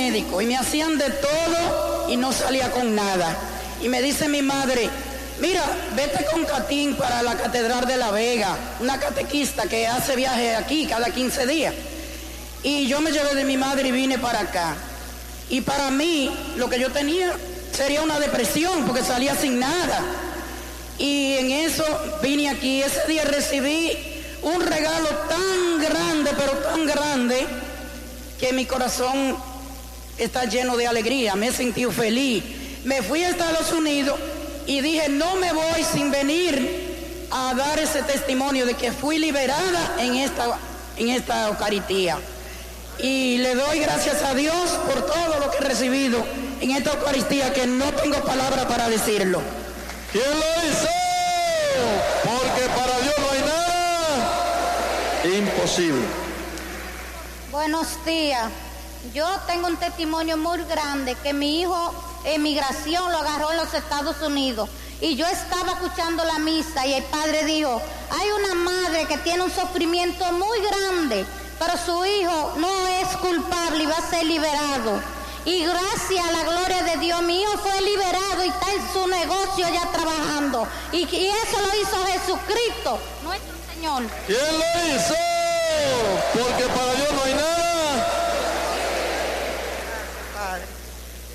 médico y me hacían de todo y no salía con nada. Y me dice mi madre, mira, vete con Catín para la Catedral de La Vega, una catequista que hace viaje aquí cada 15 días. Y yo me llevé de mi madre y vine para acá. Y para mí, lo que yo tenía sería una depresión, porque salía sin nada. Y en eso vine aquí. Ese día recibí un regalo tan grande, pero tan grande, que mi corazón está lleno de alegría. Me he sentido feliz. Me fui a Estados Unidos y dije, no me voy sin venir a dar ese testimonio de que fui liberada en esta Eucaristía. Y le doy gracias a Dios por todo lo que he recibido en esta Eucaristía, que no tengo palabras para decirlo. ¿Quién lo hizo? Porque para Dios no hay nada imposible. Buenos días. Yo tengo un testimonio muy grande, que mi hijo en migración lo agarró en los Estados Unidos. Y yo estaba escuchando la misa y el padre dijo, hay una madre que tiene un sufrimiento muy grande, pero su hijo no es culpable y va a ser liberado. Y gracias a la gloria de Dios, mi hijo fue liberado y está en su negocio ya trabajando. Y eso lo hizo Jesucristo, nuestro Señor. ¿Quién lo hizo? Porque para Dios no hay nada. Padre.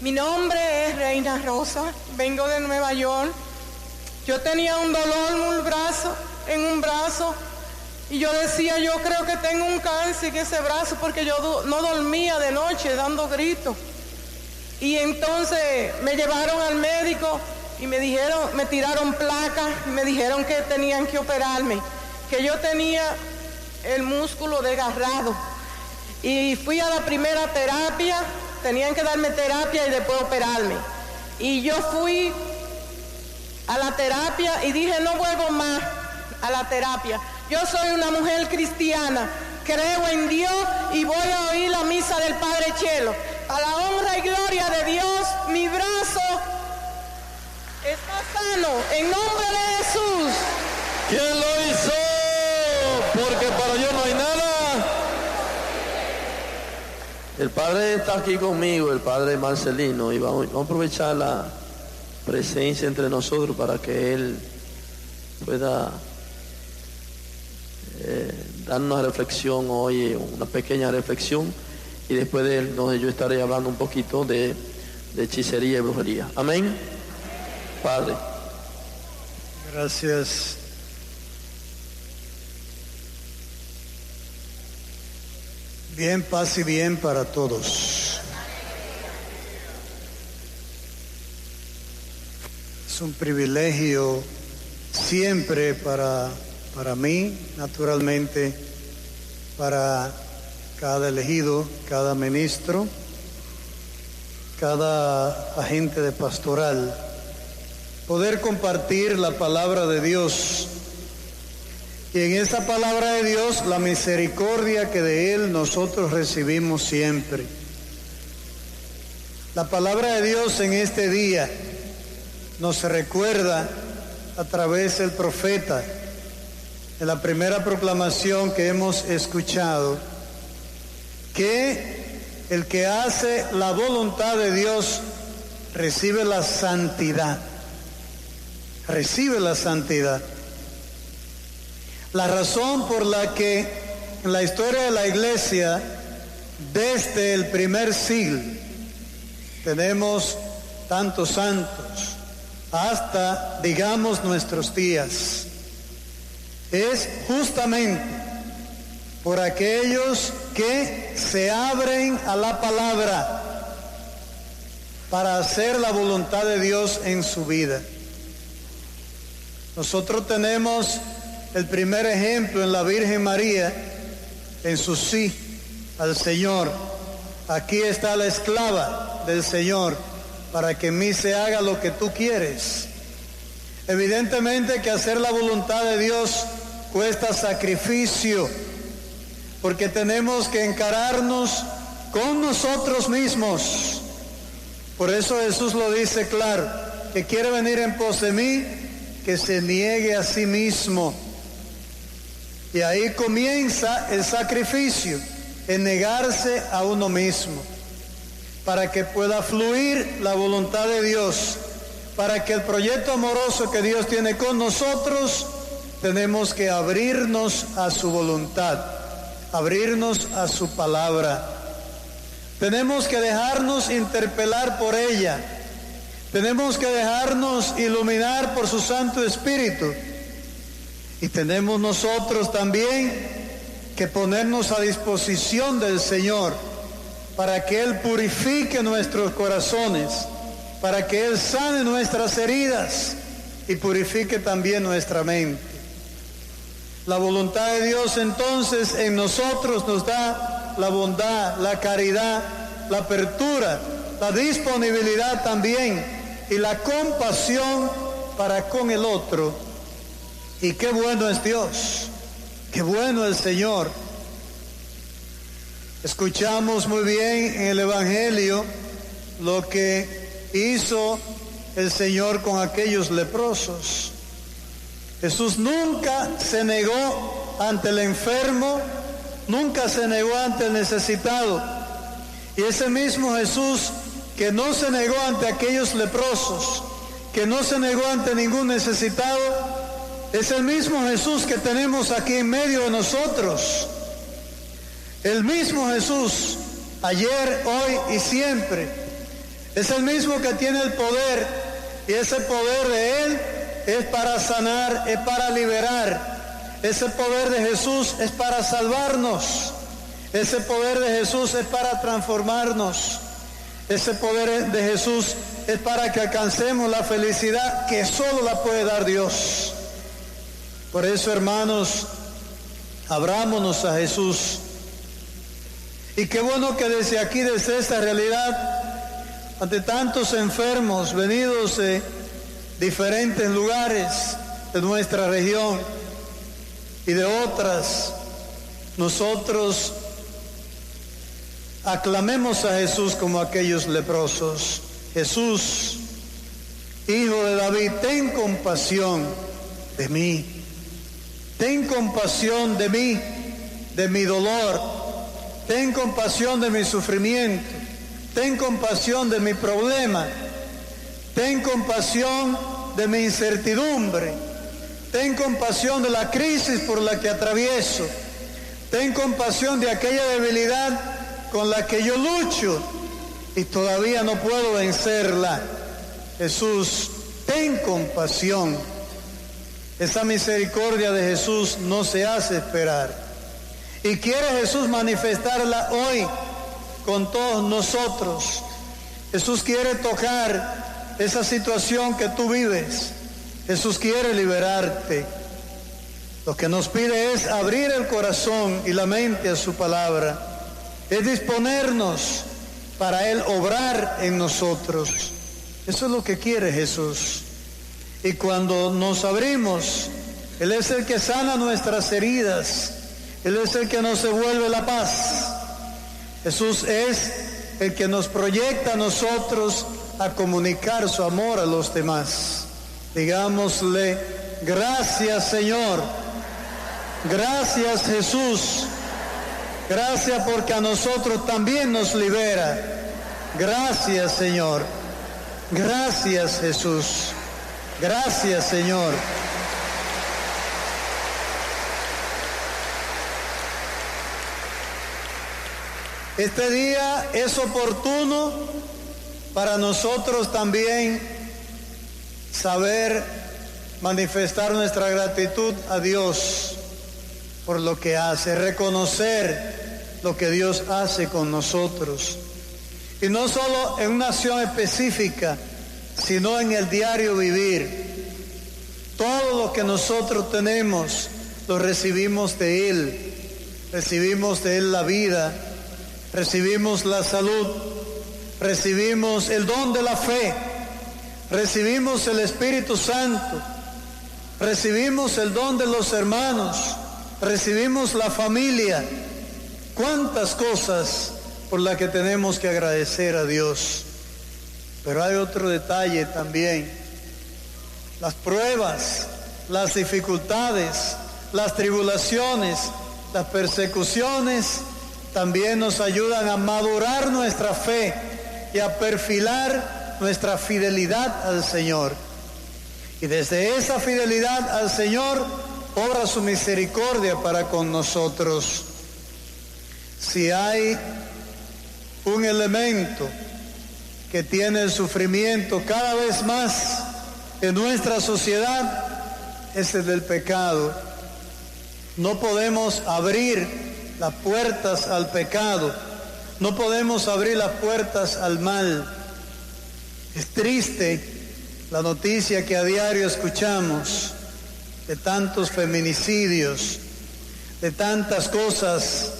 Mi nombre es Reina Rosa, vengo de Nueva York. Yo tenía un dolor en un brazo. Y yo decía, yo creo que tengo un cáncer en ese brazo, porque yo no dormía de noche dando gritos. Y entonces me llevaron al médico y me tiraron placas y me dijeron que tenían que operarme, que yo tenía el músculo desgarrado. Y fui a la primera terapia, tenían que darme terapia y después operarme. Y yo fui a la terapia y dije, no vuelvo más a la terapia. Yo soy una mujer cristiana, creo en Dios y voy a oír la misa del Padre Chelo. A la honra y gloria de Dios, mi brazo está sano, en nombre de Jesús. ¿Quién lo hizo? Porque para Dios no hay nada. El Padre está aquí conmigo, el Padre Marcelino, y vamos a aprovechar la presencia entre nosotros para que Él pueda dar una reflexión hoy, una pequeña reflexión, y después de él yo estaré hablando un poquito de hechicería y brujería. Amén. Padre. Gracias. Bien, paz y bien para todos. Es un privilegio siempre para mí, naturalmente, para cada elegido, cada ministro, cada agente de pastoral, poder compartir la palabra de Dios. Y en esa palabra de Dios, la misericordia que de Él nosotros recibimos siempre. La palabra de Dios en este día nos recuerda a través del profeta, en la primera proclamación que hemos escuchado, que el que hace la voluntad de Dios recibe la santidad. Recibe la santidad. La razón por la que en la historia de la iglesia, desde el primer siglo, tenemos tantos santos, hasta, digamos, nuestros días, es justamente por aquellos que se abren a la palabra para hacer la voluntad de Dios en su vida. Nosotros tenemos el primer ejemplo en la Virgen María, en su sí al Señor. Aquí está la esclava del Señor, para que en mí se haga lo que tú quieres. Evidentemente que hacer la voluntad de Dios cuesta sacrificio, porque tenemos que encararnos con nosotros mismos. Por eso Jesús lo dice claro, que quiere venir en pos de mí, que se niegue a sí mismo. Y ahí comienza el sacrificio, en negarse a uno mismo. para que pueda fluir la voluntad de Dios, para que el proyecto amoroso que Dios tiene con nosotros, tenemos que abrirnos a su voluntad, abrirnos a su palabra. Tenemos que dejarnos interpelar por ella. Tenemos que dejarnos iluminar por su Santo Espíritu. Y tenemos nosotros también que ponernos a disposición del Señor para que Él purifique nuestros corazones, para que Él sane nuestras heridas y purifique también nuestra mente. La voluntad de Dios entonces en nosotros nos da la bondad, la caridad, la apertura, la disponibilidad también y la compasión para con el otro. Y qué bueno es Dios, qué bueno el Señor. Escuchamos muy bien en el Evangelio lo que hizo el Señor con aquellos leprosos. Jesús nunca se negó ante el enfermo, nunca se negó ante el necesitado. Y ese mismo Jesús que no se negó ante aquellos leprosos, que no se negó ante ningún necesitado, es el mismo Jesús que tenemos aquí en medio de nosotros. El mismo Jesús, ayer, hoy y siempre. Es el mismo que tiene el poder, y ese poder de Él es para sanar, es para liberar. Ese poder de Jesús es para salvarnos. Ese poder de Jesús es para transformarnos. Ese poder de Jesús es para que alcancemos la felicidad que solo la puede dar Dios. Por eso, hermanos, abrámonos a Jesús. Y qué bueno que desde aquí, desde esta realidad, ante tantos enfermos venidos de diferentes lugares de nuestra región y de otras, nosotros aclamemos a Jesús como aquellos leprosos. Jesús, Hijo de David, ten compasión de mí. Ten compasión de mí, de mi dolor. Ten compasión de mi sufrimiento. Ten compasión de mi problema. Ten compasión de mi incertidumbre. Ten compasión de la crisis por la que atravieso. Ten compasión de aquella debilidad con la que yo lucho y todavía no puedo vencerla. Jesús, ten compasión. Esa misericordia de Jesús no se hace esperar. Y quiere Jesús manifestarla hoy con todos nosotros. Jesús quiere tocar esa situación que tú vives. Jesús quiere liberarte. Lo que nos pide es abrir el corazón y la mente a su palabra. Es disponernos para Él obrar en nosotros. Eso es lo que quiere Jesús. Y cuando nos abrimos, Él es el que sana nuestras heridas. Él es el que nos devuelve la paz. Jesús es el que nos proyecta a nosotros a comunicar su amor a los demás. Digámosle, gracias Señor. Gracias Jesús. Gracias porque a nosotros también nos libera. Gracias Señor. Gracias Jesús. Gracias Señor. Este día es oportuno para nosotros también saber manifestar nuestra gratitud a Dios por lo que hace, reconocer lo que Dios hace con nosotros. Y no solo en una acción específica, sino en el diario vivir. Todo lo que nosotros tenemos lo recibimos de Él. Recibimos de Él la vida, recibimos la salud, recibimos el don de la fe, recibimos el Espíritu Santo, recibimos el don de los hermanos, recibimos la familia. Cuántas cosas por las que tenemos que agradecer a Dios. Pero hay otro detalle también. Las pruebas, las dificultades, las tribulaciones, las persecuciones también nos ayudan a madurar nuestra fe y a perfilar nuestra fidelidad al Señor. Y desde esa fidelidad al Señor, obra su misericordia para con nosotros. Si hay un elemento que tiene el sufrimiento cada vez más en nuestra sociedad, es el del pecado. No podemos abrir las puertas al pecado, no podemos abrir las puertas al mal. Es triste la noticia que a diario escuchamos de tantos feminicidios, de tantas cosas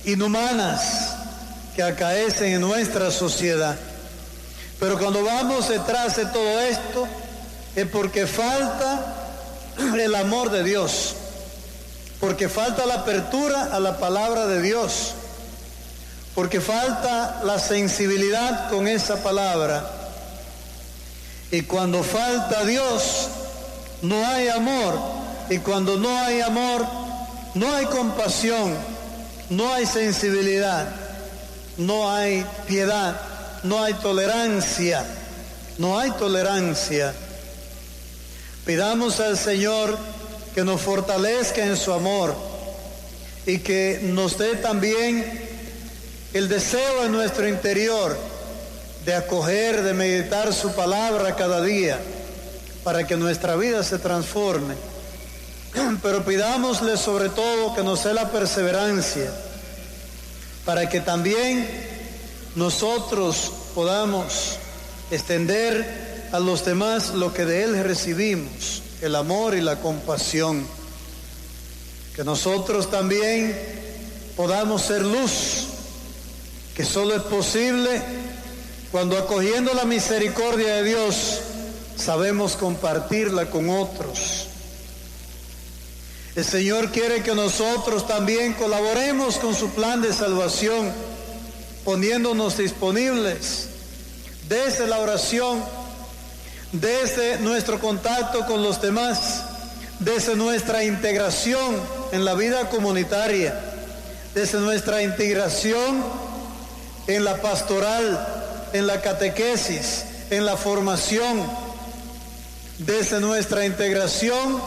inhumanas que acaecen en nuestra sociedad. Pero cuando vamos detrás de todo esto, es porque falta el amor de Dios, porque falta la apertura a la palabra de Dios, porque falta la sensibilidad con esa palabra. Y cuando falta Dios, no hay amor. Y cuando no hay amor, no hay compasión, no hay sensibilidad, no hay piedad, no hay tolerancia, no hay tolerancia. Pidamos al Señor que nos fortalezca en su amor y que nos dé también el deseo en nuestro interior de acoger, de meditar su palabra cada día para que nuestra vida se transforme. Pero pidámosle sobre todo que nos dé la perseverancia para que también nosotros podamos extender a los demás lo que de Él recibimos, el amor y la compasión. Que nosotros también podamos ser luz, que solo es posible cuando acogiendo la misericordia de Dios sabemos compartirla con otros. El Señor quiere que nosotros también colaboremos con su plan de salvación, poniéndonos disponibles desde la oración, desde nuestro contacto con los demás, desde nuestra integración en la vida comunitaria, desde nuestra integración en la pastoral, en la catequesis, en la formación, desde nuestra integración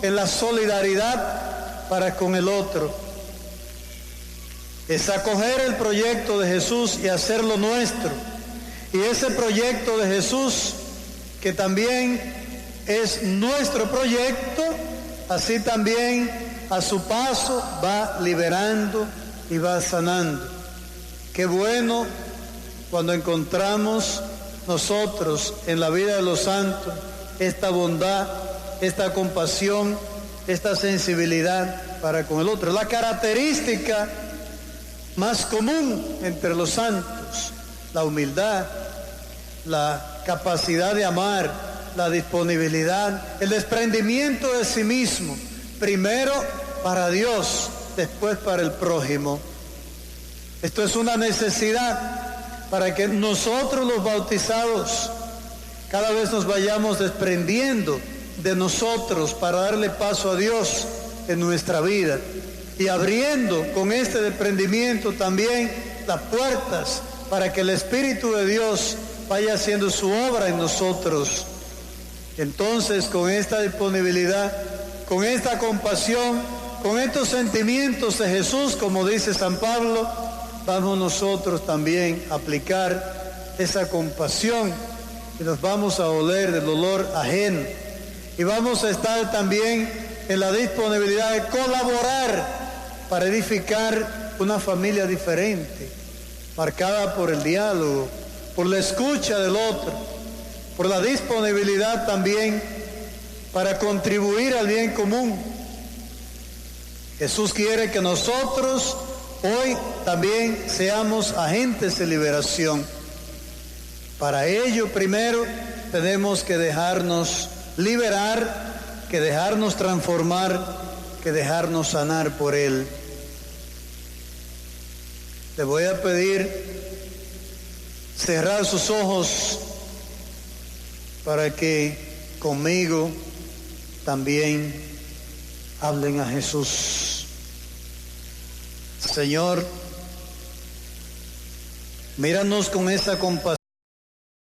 en la solidaridad para con el otro. Es acoger el proyecto de Jesús y hacerlo nuestro. Y ese proyecto de Jesús, que también es nuestro proyecto, así también a su paso va liberando y va sanando. Qué bueno cuando encontramos nosotros en la vida de los santos esta bondad, esta compasión, esta sensibilidad para con el otro. La característica más común entre los santos, la humildad, la capacidad de amar, la disponibilidad, el desprendimiento de sí mismo, primero para Dios, después para el prójimo. Esto es una necesidad para que nosotros los bautizados cada vez nos vayamos desprendiendo de nosotros para darle paso a Dios en nuestra vida y abriendo con este desprendimiento también las puertas para que el Espíritu de Dios vaya haciendo su obra en nosotros. Entonces, con esta disponibilidad, con esta compasión, con estos sentimientos de Jesús, como dice San Pablo, vamos nosotros también a aplicar esa compasión y nos vamos a oler del dolor ajeno. Y vamos a estar también en la disponibilidad de colaborar para edificar una familia diferente, marcada por el diálogo, por la escucha del otro, por la disponibilidad también para contribuir al bien común. Jesús quiere que nosotros hoy también seamos agentes de liberación. Para ello, primero, tenemos que dejarnos liberar, que dejarnos transformar, que dejarnos sanar por Él. Le voy a pedir cerrar sus ojos para que conmigo también hablen a Jesús. Señor, míranos con esa compasión.